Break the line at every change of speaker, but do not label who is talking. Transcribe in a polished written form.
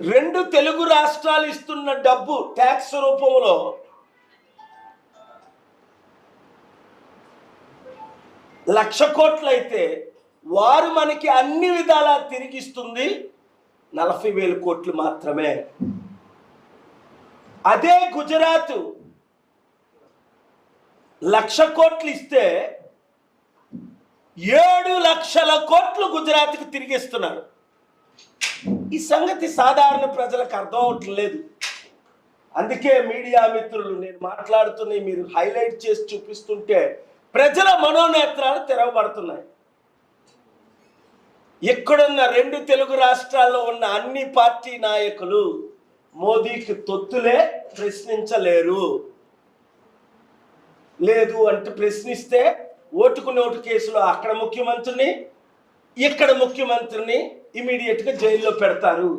రెండు తెలుగు రాష్ట్రాలు ఇస్తున్న డబ్బు ట్యాక్స్ రూపంలో లక్ష కోట్లు అయితే వారు మనకి అన్ని విధాలా తిరిగిస్తుంది 40,000 కోట్లు మాత్రమే. అదే గుజరాత్ 1,00,000 కోట్లు ఇస్తే 7 లక్షల కోట్లు గుజరాత్కి తిరిగిస్తున్నారు. ఈ సంగతి సాధారణ ప్రజలకు అర్థం అవట్లేదు. అందుకే మీడియా మిత్రులు నేను మాట్లాడుతున్న మీరు హైలైట్ చేసి చూపిస్తుంటే ప్రజల మనోనేత్రాలు తెరవబడుతున్నాయి. ఇక్కడున్న రెండు తెలుగు రాష్ట్రాల్లో ఉన్న అన్ని పార్టీ నాయకులు మోదీకి తొత్తులే, ప్రశ్నించలేరు. లేదు అంటే ప్రశ్నిస్తే ఓటుకు నోటు కేసులో అక్కడ ముఖ్యమంత్రిని ఇక్కడ ముఖ్యమంత్రిని ఇమీడియట్గా జైల్లో పెడతారు.